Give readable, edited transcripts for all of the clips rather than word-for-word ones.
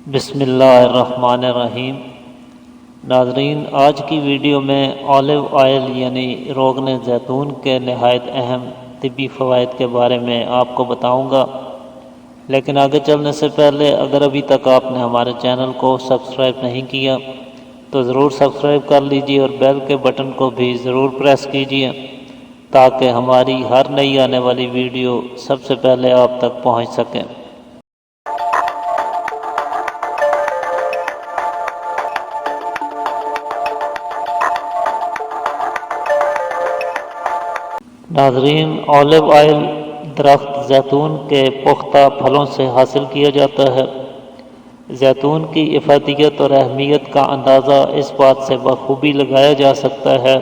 بسم اللہ الرحمن الرحیم۔ ناظرین، آج کی ویڈیو میں اولیو آئل یعنی روغن زیتون کے نہایت اہم طبی فوائد کے بارے میں آپ کو بتاؤں گا، لیکن آگے چلنے سے پہلے اگر ابھی تک آپ نے ہمارے چینل کو سبسکرائب نہیں کیا تو ضرور سبسکرائب کر لیجئے اور بیل کے بٹن کو بھی ضرور پریس کیجئے تاکہ ہماری ہر نئی آنے والی ویڈیو سب سے پہلے آپ تک پہنچ سکیں۔ ناظرین، اولیو آئل درخت زیتون کے پختہ پھلوں سے حاصل کیا جاتا ہے۔ زیتون کی افادیت اور اہمیت کا اندازہ اس بات سے بخوبی لگایا جا سکتا ہے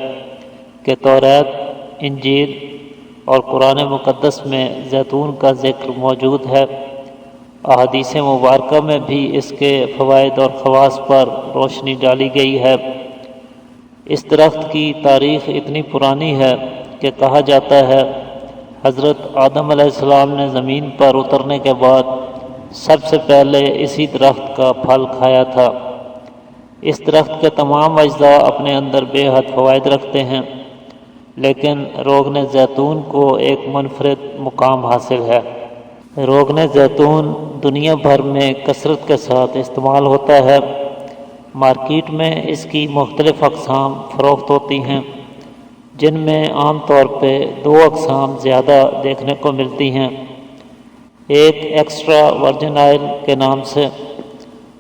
کہ توریت، انجیل اور قرآن مقدس میں زیتون کا ذکر موجود ہے۔ احادیث مبارکہ میں بھی اس کے فوائد اور خواص پر روشنی ڈالی گئی ہے۔ اس درخت کی تاریخ اتنی پرانی ہے کہ کہا جاتا ہے حضرت آدم علیہ السلام نے زمین پر اترنے کے بعد سب سے پہلے اسی درخت کا پھل کھایا تھا۔ اس درخت کے تمام اجزاء اپنے اندر بے حد فوائد رکھتے ہیں، لیکن روغن زیتون کو ایک منفرد مقام حاصل ہے۔ روغن زیتون دنیا بھر میں کثرت کے ساتھ استعمال ہوتا ہے۔ مارکیٹ میں اس کی مختلف اقسام فروخت ہوتی ہیں، جن میں عام طور پہ دو اقسام زیادہ دیکھنے کو ملتی ہیں، ایک ایکسٹرا ورجن آئل کے نام سے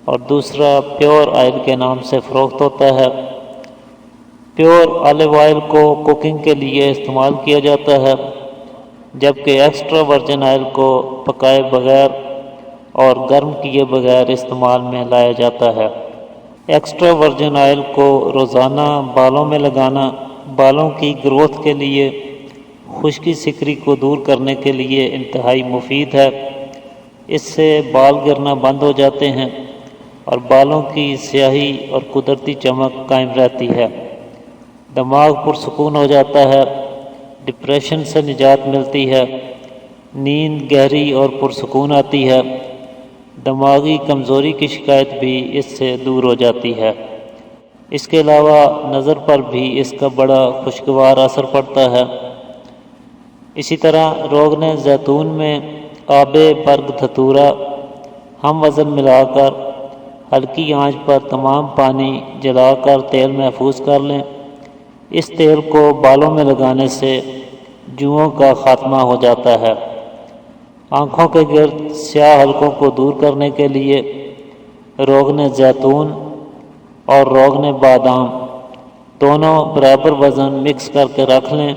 اور دوسرا پیور آئل کے نام سے فروخت ہوتا ہے۔ پیور آلیو آئل کو کوکنگ کے لیے استعمال کیا جاتا ہے، جبکہ ایکسٹرا ورجن آئل کو پکائے بغیر اور گرم کیے بغیر استعمال میں لایا جاتا ہے۔ ایکسٹرا ورجن آئل کو روزانہ بالوں میں لگانا بالوں کی گروتھ کے لیے، خشکی سکری کو دور کرنے کے لیے انتہائی مفید ہے۔ اس سے بال گرنا بند ہو جاتے ہیں اور بالوں کی سیاہی اور قدرتی چمک قائم رہتی ہے۔ دماغ پرسکون ہو جاتا ہے، ڈپریشن سے نجات ملتی ہے، نیند گہری اور پرسکون آتی ہے، دماغی کمزوری کی شکایت بھی اس سے دور ہو جاتی ہے۔ اس کے علاوہ نظر پر بھی اس کا بڑا خوشگوار اثر پڑتا ہے۔ اسی طرح روغن زیتون میں آب برگ دھتورا ہم وزن ملا کر ہلکی آنچ پر تمام پانی جلا کر تیل محفوظ کر لیں۔ اس تیل کو بالوں میں لگانے سے جوؤں کا خاتمہ ہو جاتا ہے۔ آنکھوں کے گرد سیاہ حلقوں کو دور کرنے کے لیے روغن زیتون اور روغن بادام دونوں برابر وزن مکس کر کے رکھ لیں۔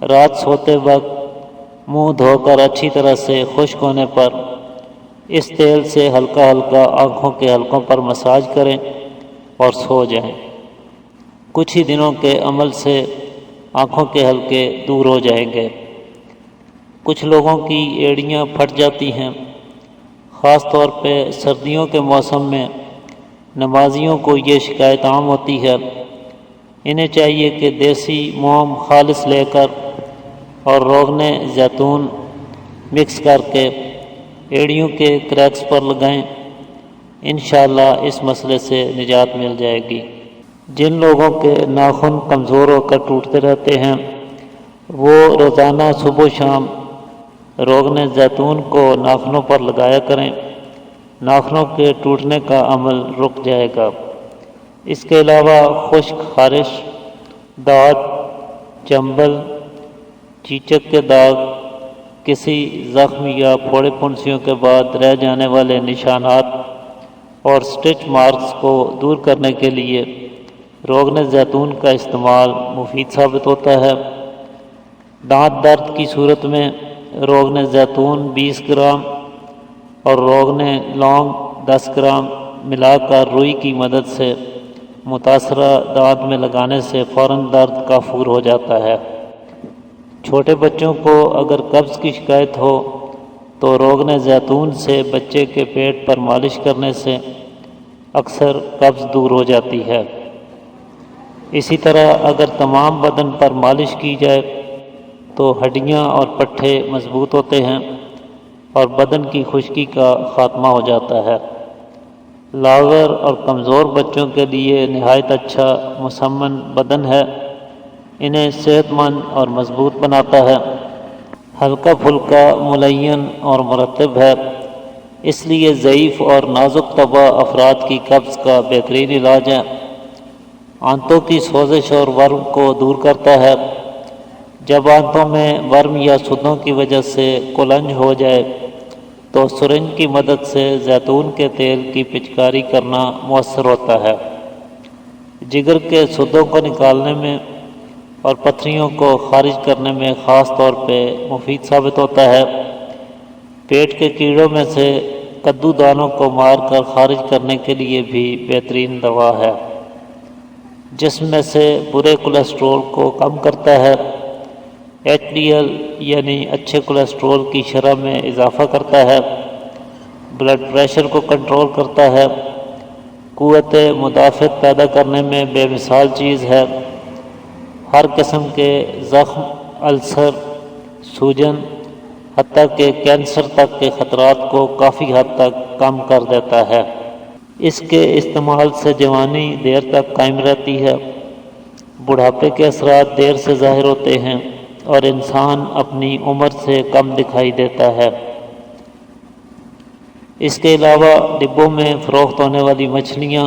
رات سوتے وقت منہ دھو کر اچھی طرح سے خشک ہونے پر اس تیل سے ہلکا ہلکا آنکھوں کے حلقوں پر مساج کریں اور سو جائیں۔ کچھ ہی دنوں کے عمل سے آنکھوں کے حلقے دور ہو جائیں گے۔ کچھ لوگوں کی ایڑیاں پھٹ جاتی ہیں، خاص طور پہ سردیوں کے موسم میں نمازیوں کو یہ شکایت عام ہوتی ہے۔ انہیں چاہیے کہ دیسی موم خالص لے کر اور روغن زیتون مکس کر کے ایڑیوں کے کریکس پر لگائیں۔ انشاءاللہ اس مسئلے سے نجات مل جائے گی۔ جن لوگوں کے ناخن کمزور ہو کر ٹوٹتے رہتے ہیں، وہ روزانہ صبح و شام روغن زیتون کو ناخنوں پر لگایا کریں۔ ناخنوں کے ٹوٹنے کا عمل رک جائے گا۔ اس کے علاوہ خشک خارش، داد، چنبل، چیچک کے داغ، کسی زخم یا پھوڑے پھنسیوں کے بعد رہ جانے والے نشانات اور سٹچ مارکس کو دور کرنے کے لیے روغن زیتون کا استعمال مفید ثابت ہوتا ہے۔ دانت درد کی صورت میں روغن زیتون 20 گرام اور روغن لونگ 10 گرام ملا کر روئی کی مدد سے متاثرہ دانت میں لگانے سے فوراً درد کافور ہو جاتا ہے۔ چھوٹے بچوں کو اگر قبض کی شکایت ہو تو روغن زیتون سے بچے کے پیٹ پر مالش کرنے سے اکثر قبض دور ہو جاتی ہے۔ اسی طرح اگر تمام بدن پر مالش کی جائے تو ہڈیاں اور پٹھے مضبوط ہوتے ہیں اور بدن کی خشکی کا خاتمہ ہو جاتا ہے۔ لاغر اور کمزور بچوں کے لیے نہایت اچھا مسمن بدن ہے، انہیں صحت مند اور مضبوط بناتا ہے۔ ہلکا پھلکا، ملین اور مرطب ہے، اس لیے ضعیف اور نازک طبع افراد کی قبض کا بہترین علاج ہے۔ آنتوں کی سوزش اور ورم کو دور کرتا ہے۔ جب آنتوں میں ورم یا سودوں کی وجہ سے کلنج ہو جائے تو سرنج کی مدد سے زیتون کے تیل کی پچکاری کرنا مؤثر ہوتا ہے۔ جگر کے سودوں کو نکالنے میں اور پتھریوں کو خارج کرنے میں خاص طور پہ مفید ثابت ہوتا ہے۔ پیٹ کے کیڑوں میں سے کدو دانوں کو مار کر خارج کرنے کے لیے بھی بہترین دوا ہے۔ جسم میں سے برے کولیسٹرول کو کم کرتا ہے۔ ایچ ڈی ایل یعنی اچھے کولیسٹرول کی شرح میں اضافہ کرتا ہے۔ بلڈ پریشر کو کنٹرول کرتا ہے۔ قوت مدافعت پیدا کرنے میں بے مثال چیز ہے۔ ہر قسم کے زخم، السر، سوجن، حتیٰ کہ کینسر تک کے خطرات کو کافی حد تک کم کر دیتا ہے۔ اس کے استعمال سے جوانی دیر تک قائم رہتی ہے، بڑھاپے کے اثرات دیر سے ظاہر ہوتے ہیں اور انسان اپنی عمر سے کم دکھائی دیتا ہے۔ اس کے علاوہ ڈبوں میں فروخت ہونے والی مچھلیاں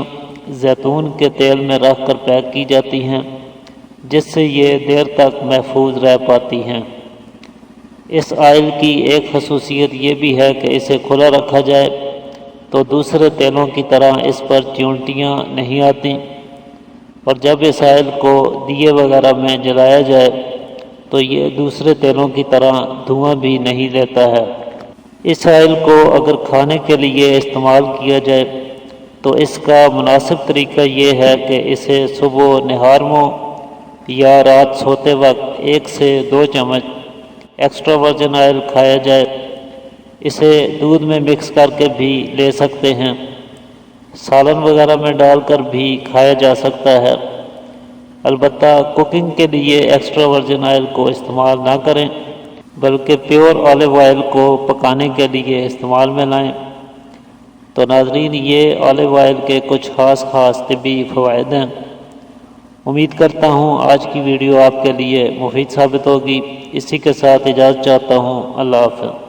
زیتون کے تیل میں رکھ کر پیک کی جاتی ہیں، جس سے یہ دیر تک محفوظ رہ پاتی ہیں۔ اس آئل کی ایک خصوصیت یہ بھی ہے کہ اسے کھلا رکھا جائے تو دوسرے تیلوں کی طرح اس پر چیونٹیاں نہیں آتی، اور جب اس آئل کو دیے وغیرہ میں جلایا جائے تو یہ دوسرے تیلوں کی طرح دھواں بھی نہیں دیتا ہے۔ اس آئل کو اگر کھانے کے لیے استعمال کیا جائے تو اس کا مناسب طریقہ یہ ہے کہ اسے صبح نہار منہ یا رات سوتے وقت 1 سے 2 چمچ ایکسٹرا ورجن آئل کھایا جائے۔ اسے دودھ میں مکس کر کے بھی لے سکتے ہیں، سالن وغیرہ میں ڈال کر بھی کھایا جا سکتا ہے۔ البتہ کوکنگ کے لیے ایکسٹرا ورجن آئل کو استعمال نہ کریں، بلکہ پیور آلیو آئل کو پکانے کے لیے استعمال میں لائیں۔ تو ناظرین، یہ آلیو آئل کے کچھ خاص طبی فوائد ہیں۔ امید کرتا ہوں آج کی ویڈیو آپ کے لیے مفید ثابت ہوگی۔ اسی کے ساتھ اجازت چاہتا ہوں۔ اللہ حافظ۔